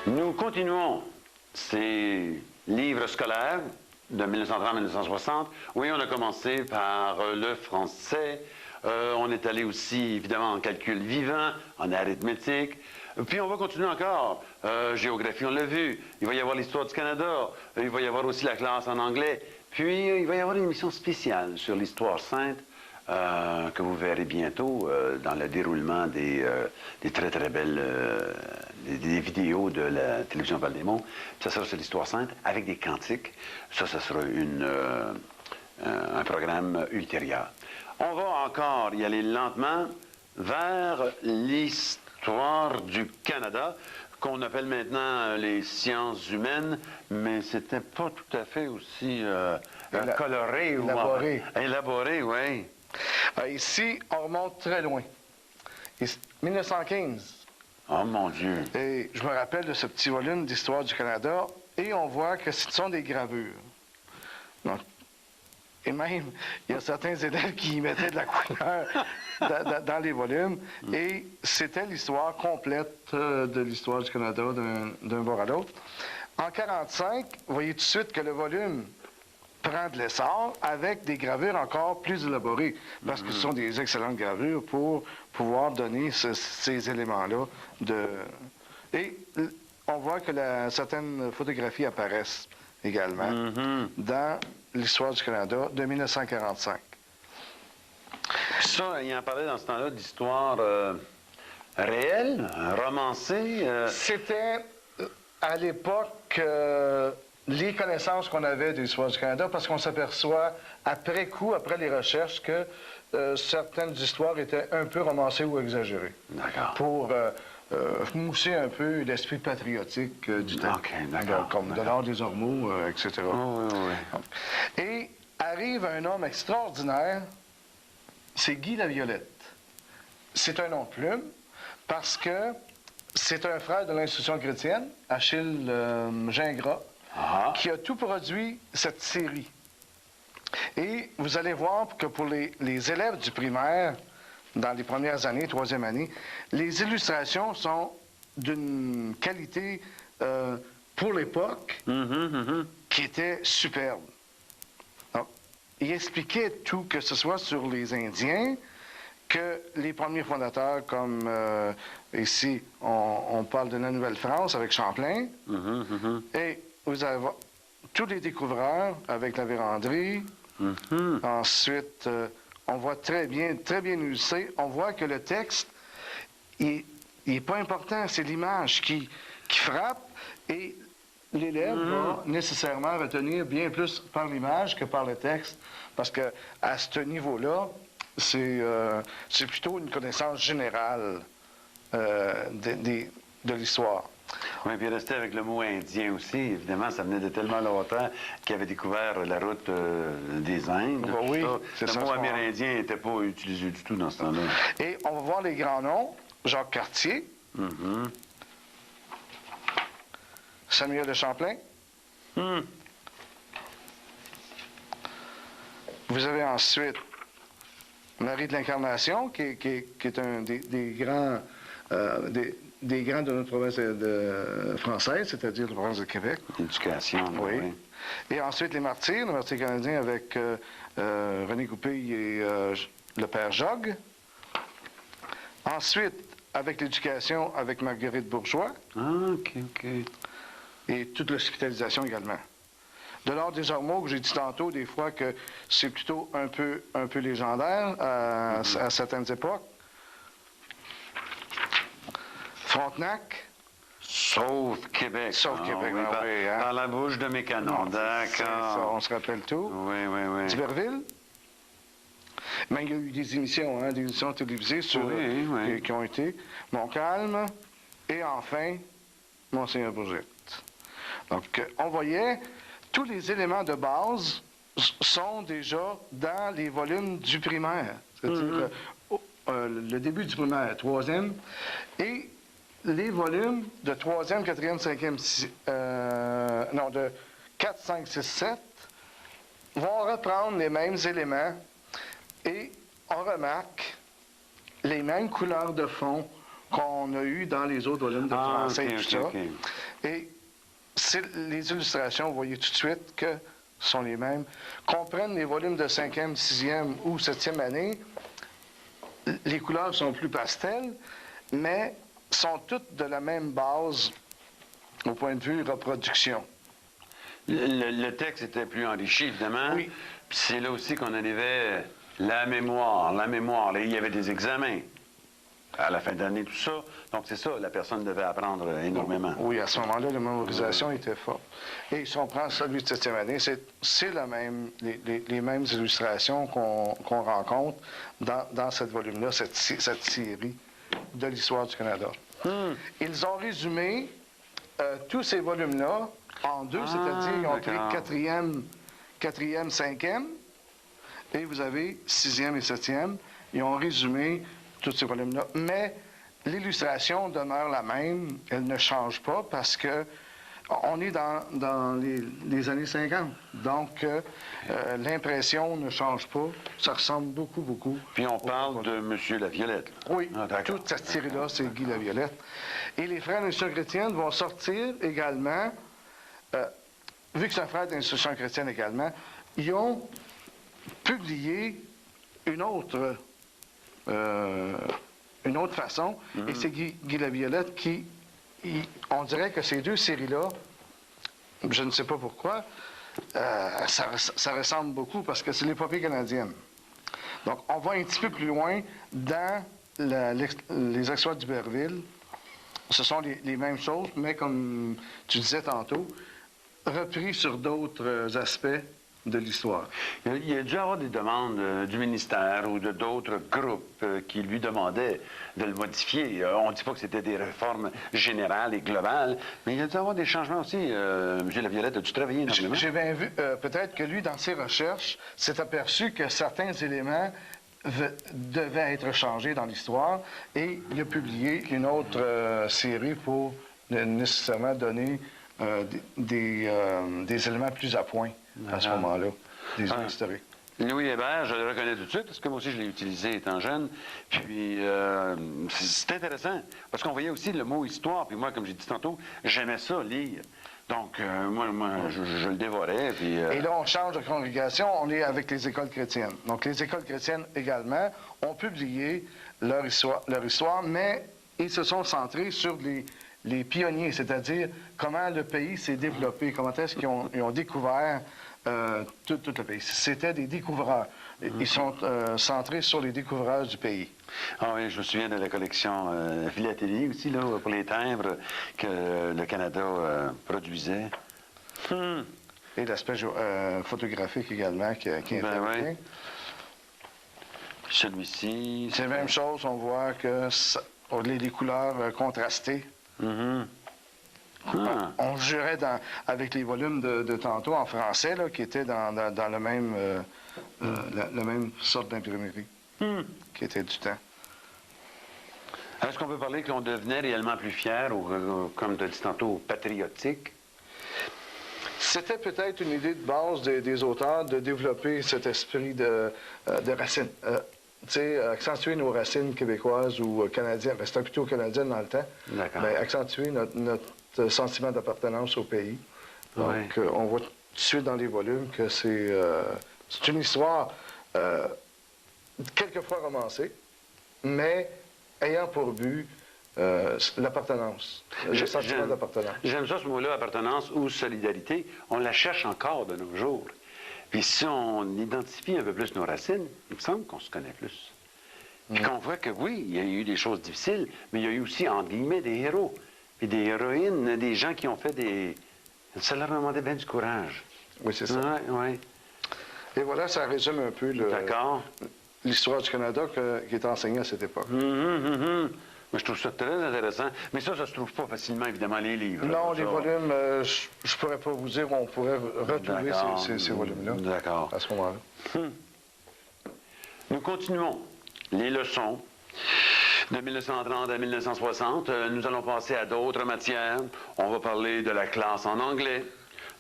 Nous continuons ces livres scolaires de 1930 à 1960. Oui, on a commencé par le français. On est allé aussi, évidemment, en calcul vivant, en arithmétique. Puis on va continuer encore. Géographie, on l'a vu. Il va y avoir l'histoire du Canada. Il va y avoir aussi la classe en anglais. Puis il va y avoir une émission spéciale sur l'histoire sainte que vous verrez bientôt dans le déroulement des très très belles des vidéos de la télévision Val-des-Monts. Ça sera sur l'histoire sainte avec des cantiques. Ça sera un programme ultérieur. On va encore y aller lentement vers l'histoire du Canada, qu'on appelle maintenant les sciences humaines, mais c'était pas tout à fait aussi coloré. Élaboré. Élaboré, oui. Ici, on remonte très loin. 1915. Oh mon Dieu. Et je me rappelle de ce petit volume d'histoire du Canada, et on voit que ce sont des gravures. Donc, et même, il y a certains élèves qui y mettaient de la couleur dans les volumes. Et c'était l'histoire complète de l'histoire du Canada d'un bord à l'autre. En 1945, vous voyez tout de suite que le volume prend de l'essor avec des gravures encore plus élaborées, parce que ce sont des excellentes gravures pour pouvoir donner ces éléments-là. Et on voit que certaines photographies apparaissent également dans l'histoire du Canada de 1945. Ça, il en parlait dans ce temps-là d'histoire réelle, romancée. C'était, à l'époque, les connaissances qu'on avait de l'histoire du Canada, parce qu'on s'aperçoit, après coup, après les recherches, que certaines histoires étaient un peu romancées ou exagérées. D'accord. Pour mousser un peu l'esprit patriotique du temps. OK, d'accord. Comme Delors des Ormeaux, etc. Oui, oui. Et arrive un homme extraordinaire, c'est Guy Laviolette. C'est un nom de plume parce que c'est un frère de l'Institution chrétienne, Achille Gingras, qui a tout produit cette série. Et vous allez voir que pour les élèves du primaire, dans les premières années, troisième année, les illustrations sont d'une qualité pour l'époque qui était superbe. Donc, il expliquait tout, que ce soit sur les Indiens, que les premiers fondateurs, comme ici, on parle de la Nouvelle-France avec Champlain, et vous allez voir tous les découvreurs avec la Vérandrie. Ensuite, on voit très bien illustré. On voit que le texte, il n'est pas important. C'est l'image qui frappe. Et l'élève va nécessairement retenir bien plus par l'image que par le texte. Parce que à ce niveau-là, c'est plutôt une connaissance générale de l'histoire. Oui, puis rester avec le mot indien aussi, évidemment, ça venait de tellement longtemps qu'ils avaient découvert la route des Indes. Oui, le mot amérindien n'était pas utilisé du tout dans ce temps-là. Et on va voir les grands noms. Jacques Cartier. Samuel de Champlain. Vous avez ensuite Marie de l'Incarnation, qui est un des grands... des grands de notre province française, c'est-à-dire la province de Québec. L'éducation, oui. Et ensuite, les martyrs canadiens avec René Goupil et le père Jogues. Ensuite, avec l'éducation, avec Marguerite Bourgeois. OK. Et toute l'hospitalisation également. Delors des Ormeaux, que j'ai dit tantôt, des fois que c'est plutôt un peu légendaire à certaines époques. Frontenac. Sauf Québec. Sauf Québec, oui. Dans la bouche de mes canons, d'accord. On se rappelle tout. Oui. D'Iberville. Mais il y a eu des émissions, des émissions télévisées qui ont été. Montcalm. Et enfin, Monseigneur Bourgette. Donc, on voyait, tous les éléments de base sont déjà dans les volumes du primaire. C'est-à-dire le début du primaire, troisième. Et les volumes de 3e, 4e, 5e, de 4, 5, 6, 7 vont reprendre les mêmes éléments et on remarque les mêmes couleurs de fond qu'on a eues dans les autres volumes de français et tout ça. Et les illustrations, vous voyez tout de suite que sont les mêmes. Qu'on prenne les volumes de 5e, 6e ou 7e année, les couleurs sont plus pastel, mais sont toutes de la même base au point de vue reproduction. Le texte était plus enrichi, évidemment. Oui. Puis c'est là aussi qu'on arrivait la mémoire. Là, il y avait des examens à la fin d'année, tout ça. Donc, c'est ça, la personne devait apprendre énormément. Oui, à ce moment-là, la mémorisation était forte. Et si on prend celui de 7e année, c'est les mêmes illustrations qu'on rencontre dans cette volume-là, cette série de l'histoire du Canada. Ils ont résumé tous ces volumes-là en deux, c'est-à-dire ils ont pris 4e, 5e, et vous avez 6e et 7e. Ils ont résumé tous ces volumes-là. Mais l'illustration demeure la même, elle ne change pas parce que on est dans les années 50. Donc, l'impression ne change pas. Ça ressemble beaucoup, beaucoup. Puis on parle de M. Laviolette. Oui, toute cette série-là, c'est Guy Laviolette. Et les frères d'instruction chrétienne vont sortir également, vu que c'est un frère d'instruction chrétienne également, ils ont publié une autre façon, et c'est Guy Laviolette qui, on dirait que ces deux séries-là, je ne sais pas pourquoi, ça ressemble beaucoup parce que c'est l'épopée canadienne. Donc, on va un petit peu plus loin dans les exploits d'Iberville. Ce sont les mêmes choses, mais comme tu disais tantôt, repris sur d'autres aspects de l'histoire. Il y a dû avoir des demandes du ministère ou de d'autres groupes qui lui demandaient de le modifier. On ne dit pas que c'était des réformes générales et globales, mais il y a dû avoir des changements aussi. M. Laviolette, as-tu travaillé énormément? J'ai bien vu, peut-être que lui, dans ses recherches, s'est aperçu que certains éléments devaient être changés dans l'histoire et il a publié une autre série pour nécessairement donner des éléments plus à point à ce moment-là, des historiques. Louis Hébert, je le reconnais tout de suite, parce que moi aussi, je l'ai utilisé étant jeune. Puis, c'est intéressant, parce qu'on voyait aussi le mot histoire. Puis moi, comme j'ai dit tantôt, j'aimais ça, lire. Donc, moi je le dévorais. Puis, Et là, on change de congrégation, on est avec les écoles chrétiennes. Donc, les écoles chrétiennes également ont publié leur histoire, mais ils se sont centrés sur les pionniers, c'est-à-dire comment le pays s'est développé, comment est-ce qu'ils ont découvert tout le pays. C'était des découvreurs. Ils sont centrés sur les découvreurs du pays. Ah oui, je me souviens de la collection philatélie aussi, là, pour les timbres que le Canada produisait. Et l'aspect photographique également qui est important. Oui. Celui-ci. C'est la même chose, on voit que les couleurs contrastées. On jurait avec les volumes de tantôt en français, là, qui étaient dans la même sorte d'imprimerie, qui était du temps. Est-ce qu'on peut parler qu'on devenait réellement plus fier ou, comme tu as dit tantôt, patriotique? C'était peut-être une idée de base des auteurs de développer cet esprit de racines. Accentuer nos racines québécoises ou canadiennes. C'était plutôt canadienne dans le temps. D'accord. Mais accentuer notre sentiment d'appartenance au pays. Donc, on voit tout de suite dans les volumes que c'est une histoire quelquefois romancée, mais ayant pour but l'appartenance, le sentiment d'appartenance. J'aime ça, ce mot-là, appartenance ou solidarité. On la cherche encore de nos jours. Puis si on identifie un peu plus nos racines, il me semble qu'on se connaît plus. Puis qu'on voit que oui, il y a eu des choses difficiles, mais il y a eu aussi, entre guillemets, des héros. Puis des héroïnes, des gens qui ont fait des... Ça leur demandait bien du courage. Oui, c'est ça. Oui. Et voilà, ça résume un peu l'histoire du Canada qui est enseignée à cette époque. Moi, je trouve ça très intéressant. Mais ça se trouve pas facilement, évidemment, les livres. Non, les volumes, je ne pourrais pas vous dire, on pourrait retrouver ces volumes-là à ce moment-là. Nous continuons les leçons de 1930 à 1960. Nous allons passer à d'autres matières. On va parler de la classe en anglais,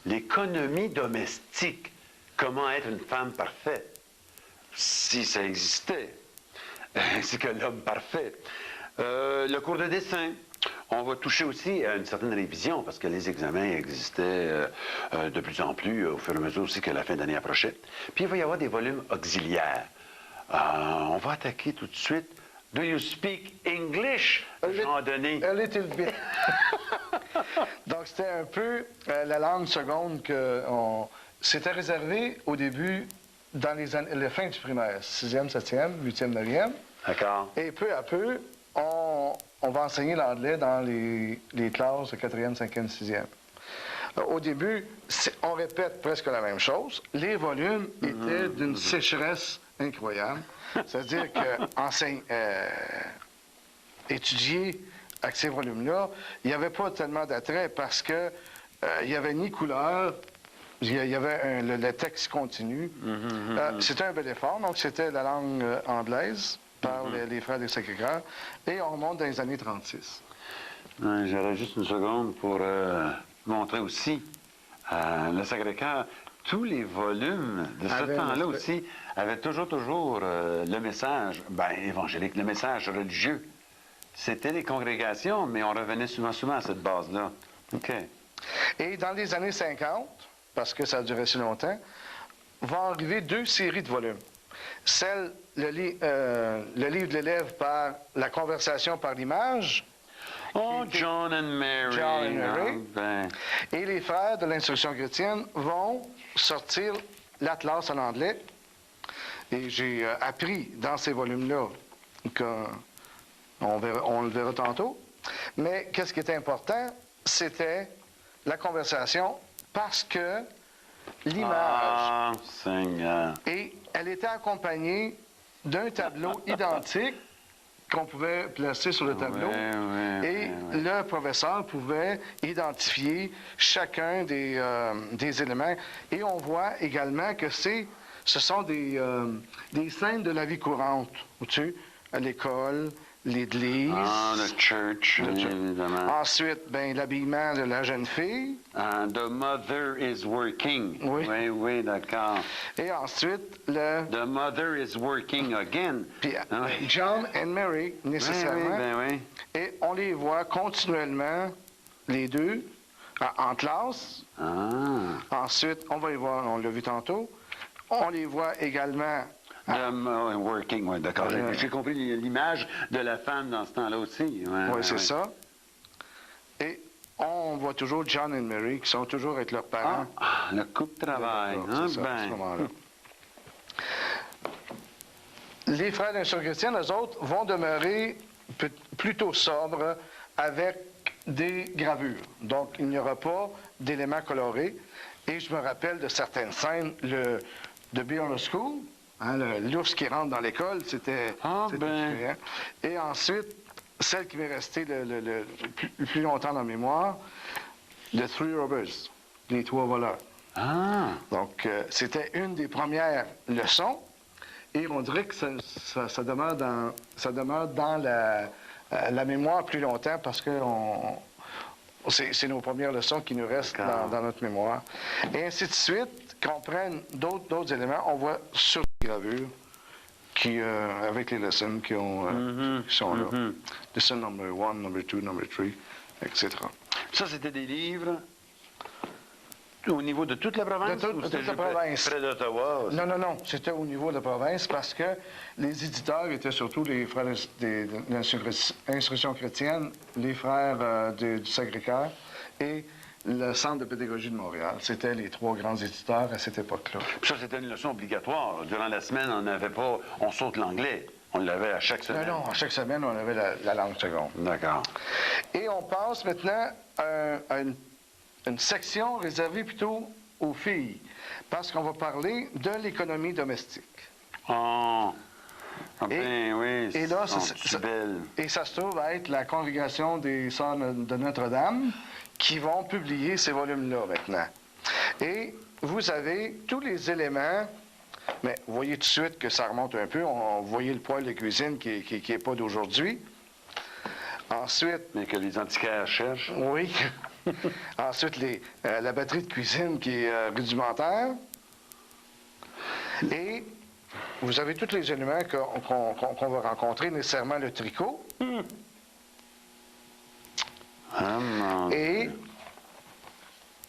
l'économie domestique, comment être une femme parfaite, si ça existait, ainsi que l'homme parfait. Le cours de dessin. On va toucher aussi à une certaine révision parce que les examens existaient de plus en plus au fur et à mesure aussi que la fin d'année approchait. Puis il va y avoir des volumes auxiliaires. On va attaquer tout de suite. Do you speak English, Jean-Denis? A little bit. Donc, c'était un peu la langue seconde que c'était réservé au début, dans les fins du primaire, 6e, 7e, 8e, 9e. D'accord. Et peu à peu, on va enseigner l'anglais dans les classes de 4e, 5e, 6e. Au début, on répète presque la même chose. Les volumes étaient d'une sécheresse incroyable. C'est-à-dire étudier avec ces volumes-là, il n'y avait pas tellement d'attrait parce que il n'y avait ni couleur, il y avait le texte continu. C'était un bel effort, donc c'était la langue anglaise par les frères des Sacré-Cœur, et on remonte dans les années 36. J'aurais juste une seconde pour montrer aussi le Sacré-Cœur. Tous les volumes de ce temps-là aussi avaient toujours le message évangélique, le message religieux. C'était les congrégations, mais on revenait souvent à cette base-là. OK. Et dans les années 50, parce que ça a duré si longtemps, vont arriver 2 séries de volumes. Le livre de l'élève par la conversation par l'image. Oh, John and Mary. John and Mary. Ben. Et les frères de l'instruction chrétienne vont sortir l'Atlas en anglais. Et j'ai appris dans ces volumes-là on le verra tantôt. Mais qu'est-ce qui était important? C'était la conversation parce que l'image. Ah, Seigneur. Et elle était accompagnée d'un tableau identique qu'on pouvait placer sur le tableau. Et le professeur pouvait identifier chacun des éléments. Et on voit également que ce sont des scènes de la vie courante. Tu sais, à l'école, l'église. Ah, le church, évidemment. Ensuite, l'habillement de la jeune fille. The mother is working. Oui, d'accord. Et ensuite, The mother is working again. Puis, John and Mary, nécessairement. Oui. Et on les voit continuellement, les deux, en classe. Ensuite, on va les voir, on l'a vu tantôt. On les voit également... working, oui, d'accord. J'ai compris l'image de la femme dans ce temps-là aussi. Oui, c'est ça. Et on voit toujours John et Mary qui sont toujours avec leurs parents. Le couple travail. À ce moment-là. Les frères d'instruction chrétienne, eux autres, vont demeurer plutôt sobres avec des gravures. Donc, il n'y aura pas d'éléments colorés. Et je me rappelle de certaines scènes, de Be on the School, l'ours qui rentre dans l'école, c'était différent. Et ensuite, celle qui m'est restée le plus longtemps dans la mémoire, The Three Robbers, les 3 voleurs. Donc, c'était une des premières leçons. Et on dirait que ça demeure dans la mémoire plus longtemps parce que c'est nos premières leçons qui nous restent dans notre mémoire. Et ainsi de suite, qu'on prenne d'autres éléments, on voit sur les gravures avec les leçons qui sont là. Lesson number 1, number 2, number 3, etc. Ça, c'était des livres au niveau de toute la province? De toute la province. Près d'Ottawa? Non. C'était au niveau de la province parce que les éditeurs étaient surtout les frères de l'instruction chrétienne, les frères du Sacré-Cœur et le Centre de pédagogie de Montréal. C'était les 3 grands éditeurs à cette époque-là. Ça, c'était une leçon obligatoire. Durant la semaine, on saute l'anglais. On l'avait à chaque semaine. Non, à chaque semaine, on avait la langue seconde. D'accord. Et on passe maintenant à une section réservée plutôt aux filles, parce qu'on va parler de l'économie domestique. Oui, et là, belle. Et ça se trouve à être la congrégation des Sœurs de Notre-Dame qui vont publier ces volumes-là maintenant. Et vous avez tous les éléments, mais vous voyez tout de suite que ça remonte un peu. Vous voyez le poêle de cuisine qui n'est pas d'aujourd'hui. Ensuite... Mais que les antiquaires cherchent. Oui. Ensuite, la batterie de cuisine qui est rudimentaire. Et vous avez tous les éléments qu'on va rencontrer, nécessairement le tricot. Ah, mon Et Dieu.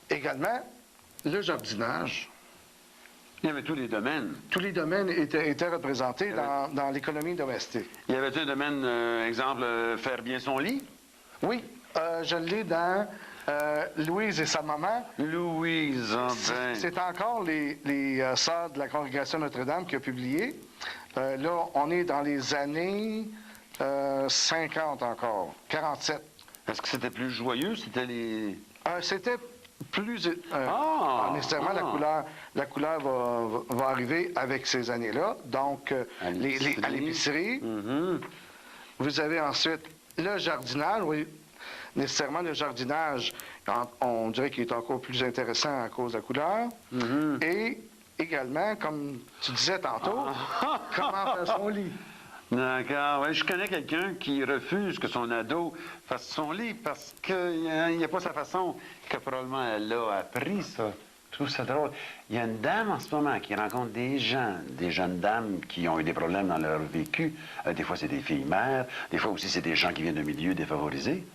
également, le jardinage. Il y avait tous les domaines. Tous les domaines étaient représentés dans l'économie domestique. Il y avait un domaine, exemple, faire bien son lit? Oui, je l'ai dans Louise et sa maman. Louise, ah ben. C'est encore les sœurs de la Congrégation Notre-Dame qui a publié. Là, on est dans les années 50 encore, 47. Est-ce que c'était plus joyeux? C'était les... C'était plus... nécessairement, ah. la couleur va arriver avec ces années-là. Donc, À à l'épicerie. Mhm. Vous avez ensuite le jardinage. Oui, nécessairement, le jardinage, on dirait qu'il est encore plus intéressant à cause de la couleur. Mhm. Et également, comme tu disais tantôt, comment faire son lit. D'accord. Ouais, je connais quelqu'un qui refuse que son ado fasse son lit parce qu'il n'y a pas sa façon que probablement elle a appris ça. Je trouve ça drôle. Il y a une dame en ce moment qui rencontre des gens, des jeunes dames qui ont eu des problèmes dans leur vécu. Des fois, c'est des filles mères. Des fois aussi, c'est des gens qui viennent de milieux défavorisés.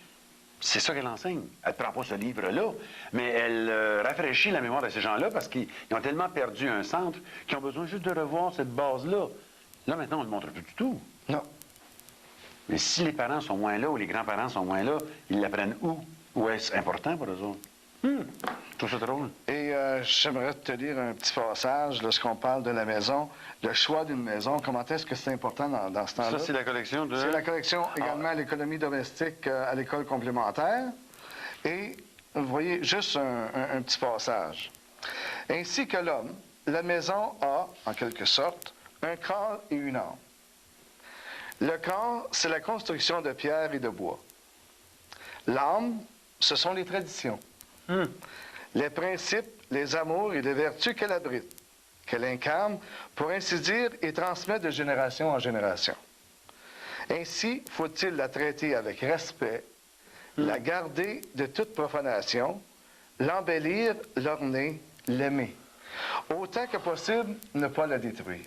C'est ça qu'elle enseigne. Elle ne prend pas ce livre-là, mais elle rafraîchit la mémoire de ces gens-là parce qu'ils ont tellement perdu un centre qu'ils ont besoin juste de revoir cette base-là. Là, maintenant, on ne le montre plus du tout. Non. Mais si les parents sont moins là ou les grands-parents sont moins là, ils l'apprennent où? Où est-ce important pour eux autres? Je trouve ça drôle. Et j'aimerais te lire un petit passage lorsqu'on parle de la maison, le choix d'une maison. Comment est-ce que c'est important dans ce temps-là? Ça, c'est la collection de... C'est la collection également à l'économie domestique à l'école complémentaire. Et vous voyez juste un petit passage. Ainsi que l'homme, la maison a, en quelque sorte, un corps et une âme. Le corps, c'est la construction de pierre et de bois. L'âme, ce sont les traditions, les principes, les amours et les vertus qu'elle abrite, qu'elle incarne, pour ainsi dire, et transmet de génération en génération. Ainsi, faut-il la traiter avec respect, la garder de toute profanation, l'embellir, l'orner, l'aimer. Autant que possible, ne pas la détruire.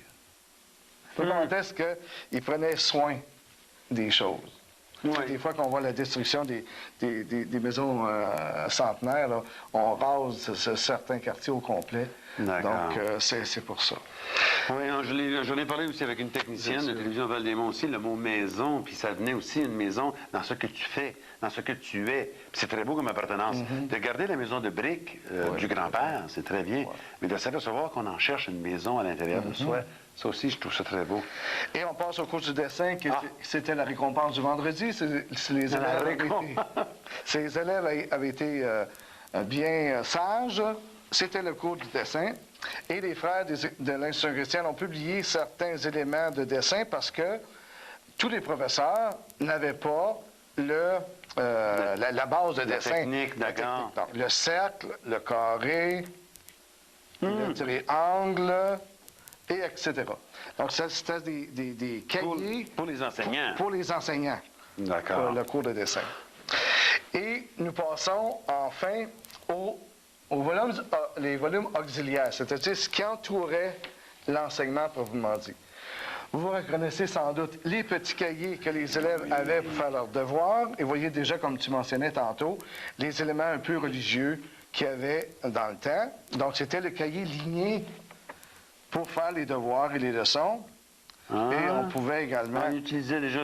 Comment est-ce qu'il prenait soin des choses? Oui. Des fois qu'on voit la destruction des maisons centenaires, là, on rase certains quartiers au complet. D'accord. Donc, c'est pour ça. Oui, j'en ai parlé aussi avec une technicienne de télévision Val-des-Monts aussi, le mot maison, puis ça venait aussi une maison dans ce que tu fais, dans ce que tu es. Puis c'est très beau comme appartenance. De garder la maison de briques du grand-père, c'est très bien, mais de s'apercevoir qu'on en cherche une maison à l'intérieur de soi, ça aussi, je trouve ça très beau. Et on passe au cours du dessin, c'était la récompense du vendredi. Les élèves avaient été bien sages. C'était le cours du dessin. Et les frères de l'Institution chrétienne ont publié certains éléments de dessin parce que tous les professeurs n'avaient pas la base de dessin. Technique, d'accord. Le cercle, le carré, le triangle, et etc. Donc, ça, c'était des cahiers... Pour les enseignants. Pour les enseignants. D'accord. Pour le cours de dessin. Et nous passons enfin les volumes auxiliaires, c'est-à-dire ce qui entourait l'enseignement proprement dit. Vous reconnaissez sans doute les petits cahiers que les élèves avaient pour faire leurs devoirs. Et vous voyez déjà, comme tu mentionnais tantôt, les éléments un peu religieux qu'il y avait dans le temps. Donc, c'était le cahier ligné pour faire les devoirs et les leçons. Et on pouvait également... On utilisait déjà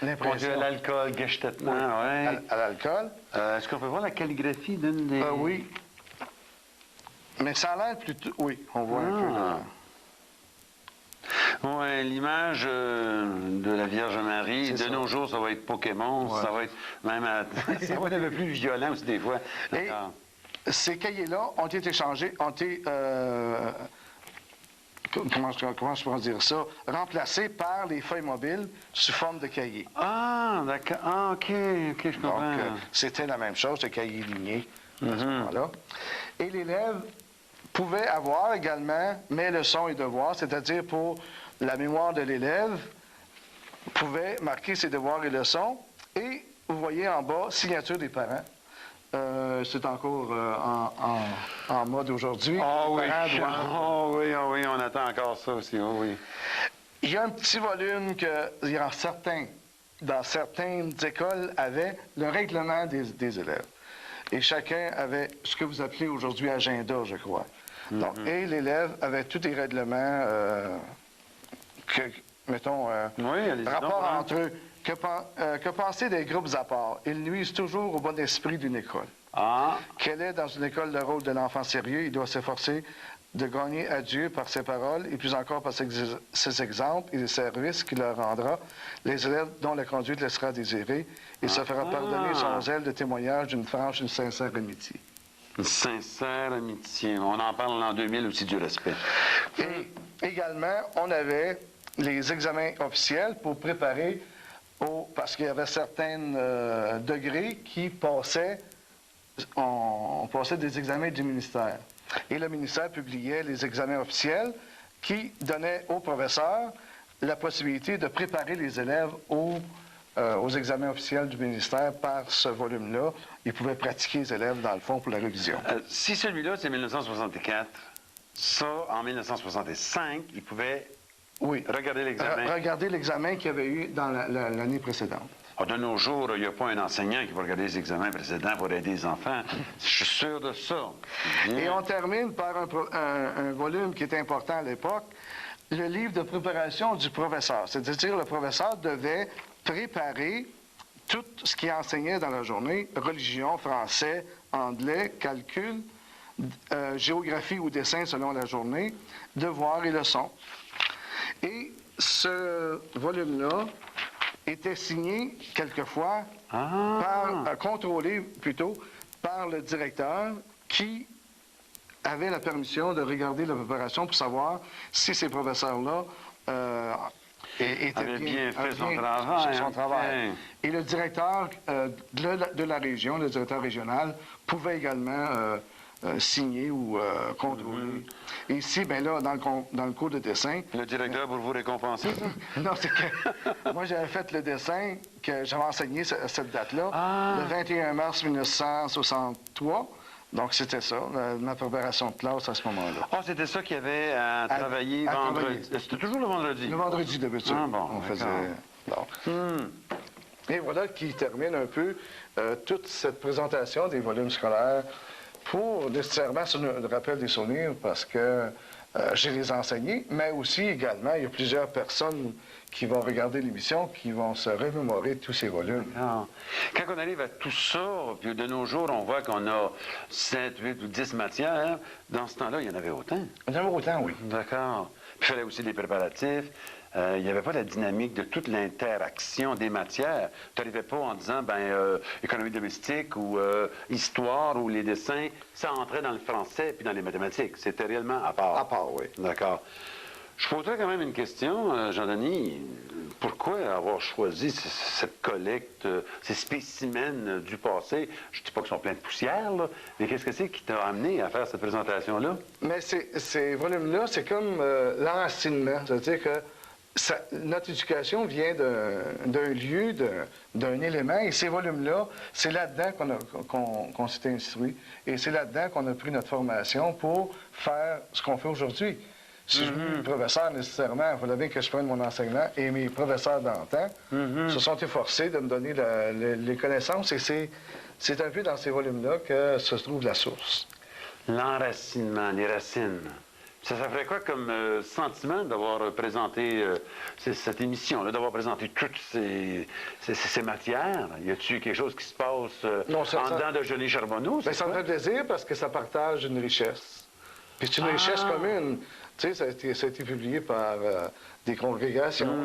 l'impression. L'alcool, Gestatement, ouais. À l'alcool. Est-ce qu'on peut voir la calligraphie d'une des... Oui. Mais ça a l'air plutôt... Oui, on voit un peu là. Oui, l'image de la Vierge Marie, de nos jours, ça va être Pokémon, ça va être même... ça va être un peu plus violent aussi des fois. Et ces cahiers-là ont été changés, ont été... comment je pourrais dire ça, remplacés par les feuilles mobiles sous forme de cahiers. Ah, d'accord. Ah, OK, je comprends. Donc, c'était la même chose, le cahier ligné, à ce moment-là. Et l'élève pouvait avoir également mes leçons et devoirs, c'est-à-dire pour la mémoire de l'élève, pouvait marquer ses devoirs et leçons. Et vous voyez en bas, signature des parents. C'est encore en mode aujourd'hui. Ah oui, on attend encore ça aussi, oui. Il y a un petit volume il y a certains dans certaines écoles, avaient le règlement des élèves. Et chacun avait ce que vous appelez aujourd'hui agenda, je crois. Donc, et l'élève avait tous les règlements mettons, Oui, allez-y donc, rapport hein. entre eux. Que penser des groupes à part? Ils nuisent toujours au bon esprit d'une école. Ah, Quel est, dans une école, le rôle de l'enfant sérieux? Il doit s'efforcer de gagner à Dieu par ses paroles et plus encore par ses exemples et les services qu'il leur rendra. Les élèves dont la conduite laissera désirer. Il se fera pardonner son zèle de témoignage d'une franche, une sincère amitié. une sincère amitié. On en parle en 2000 aussi du respect. Et également, on avait les examens officiels pour préparer parce qu'il y avait certains degrés qui passaient, on passait des examens du ministère. Et le ministère publiait les examens officiels qui donnaient aux professeurs la possibilité de préparer les élèves aux examens officiels du ministère par ce volume-là. Ils pouvaient pratiquer les élèves, dans le fond, pour la révision. Si celui-là, c'est 1964, ça, en 1965, il pouvait Oui. regarder l'examen. Regardez l'examen qu'il y avait eu dans l'année précédente. Ah, de nos jours, il n'y a pas un enseignant qui va regarder les examens précédents pour aider les enfants. Je suis sûr de ça. Et on termine par un volume qui est important à l'époque, le livre de préparation du professeur. C'est-à-dire, le professeur devait préparer tout ce qu'il enseignait dans la journée, religion, français, anglais, calcul, géographie ou dessin selon la journée, devoirs et leçons. Et ce volume-là était signé quelquefois, contrôlé plutôt, par le directeur qui avait la permission de regarder la préparation pour savoir si ces professeurs-là avait bien fait son travail. Hein. Et le directeur de la région, le directeur régional, pouvait également signer ou contrôler. Et ici, bien là, dans le cours de dessin... Le directeur pour vous récompenser, ça? Non, c'est que moi, j'avais fait le dessin que j'avais enseigné cette date-là, le 21 mars 1963. Donc, c'était ça, ma préparation de classe à ce moment-là. Ah, c'était ça qu'il y avait à travailler vendredi. C'était toujours le vendredi? Le vendredi, d'habitude. Ah, bon, on faisait... Et voilà qui termine un peu toute cette présentation des volumes scolaires pour nécessairement le rappel des souvenirs, parce que j'ai les enseignés, mais aussi également, il y a plusieurs personnes qui vont regarder l'émission, qui vont se remémorer tous ces volumes. Ah. Quand on arrive à tout ça, puis de nos jours, on voit qu'on a 7, 8 ou 10 matières. Dans ce temps-là, il y en avait autant. Il y en avait autant, oui. D'accord. Puis il fallait aussi des préparatifs. Il n'y avait pas la dynamique de toute l'interaction des matières. Tu n'arrivais pas en disant, économie domestique ou histoire ou les dessins, ça entrait dans le français puis dans les mathématiques. C'était réellement à part. À part, oui. D'accord. Je poserais quand même une question, Jean-Denis. Pourquoi avoir choisi cette collecte, ces spécimens du passé? Je ne dis pas qu'ils sont pleins de poussière, là, mais qu'est-ce que c'est qui t'a amené à faire cette présentation-là? Mais ces volumes-là, c'est comme l'enracinement. C'est-à-dire que notre éducation vient d'un lieu, d'un élément, et ces volumes-là, c'est là-dedans qu'on s'est instruit. Et c'est là-dedans qu'on a pris notre formation pour faire ce qu'on fait aujourd'hui. Si je veux professeur, nécessairement, il fallait bien que je prenne mon enseignement, et mes professeurs d'antan se sont efforcés de me donner les connaissances, et c'est un peu dans ces volumes-là que se trouve la source. L'enracinement, les racines. Ça ferait quoi comme sentiment d'avoir présenté cette émission-là, d'avoir présenté toutes ces matières? Y a-t-il quelque chose qui se passe en dedans de Johnny Charbonneau? Ça me fait plaisir parce que ça partage une richesse. Puis c'est une richesse commune. Tu sais, ça a été publié par des congrégations.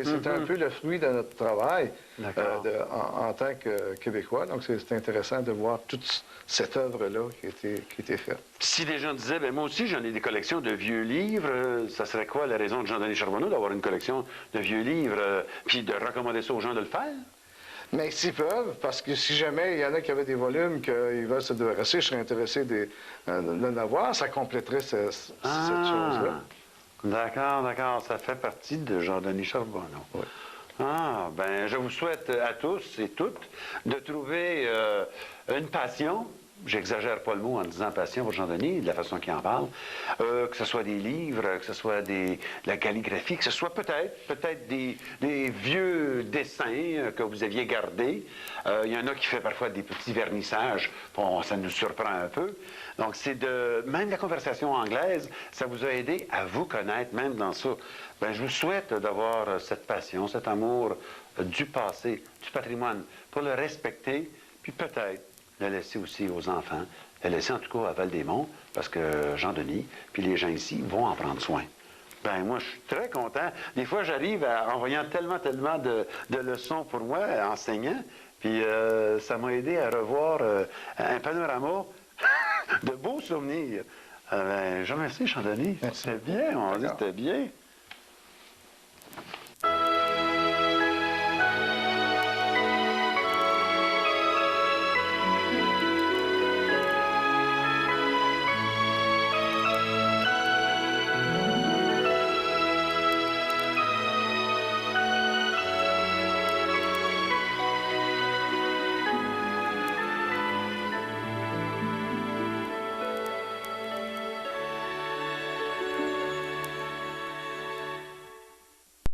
C'est un peu le fruit de notre travail en tant que Québécois. Donc, c'est intéressant de voir toute cette œuvre-là qui a été faite. Si des gens disaient, moi aussi, j'en ai des collections de vieux livres, ça serait quoi la raison de Jean-Denis Charbonneau d'avoir une collection de vieux livres, puis de recommander ça aux gens de le faire? Mais s'ils peuvent, parce que si jamais il y en a qui avaient des volumes qu'ils veulent se débarrasser, je serais intéressé de l'avoir, ça compléterait cette chose-là. D'accord. Ça fait partie de Jean-Denis Charbonneau. Oui. Je vous souhaite à tous et toutes de trouver une passion j'exagère pas le mot en disant passion pour Jean-Denis, de la façon qu'il en parle, que ce soit des livres, que ce soit de la calligraphie, que ce soit peut-être des vieux dessins que vous aviez gardés. Il y en a qui fait parfois des petits vernissages, bon, ça nous surprend un peu. Donc, même la conversation anglaise, ça vous a aidé à vous connaître, même dans ça. Ben, je vous souhaite d'avoir cette passion, cet amour du passé, du patrimoine, pour le respecter, puis peut-être le laisser aussi aux enfants, le laisser en tout cas à Val-des-Monts, parce que Jean-Denis, puis les gens ici vont en prendre soin. Ben moi, je suis très content. Des fois, j'arrive en voyant tellement de leçons pour moi, enseignant, puis ça m'a aidé à revoir un panorama de beaux souvenirs. Ben, je remercie, Jean-Denis. C'était bien, on dit c'était bien.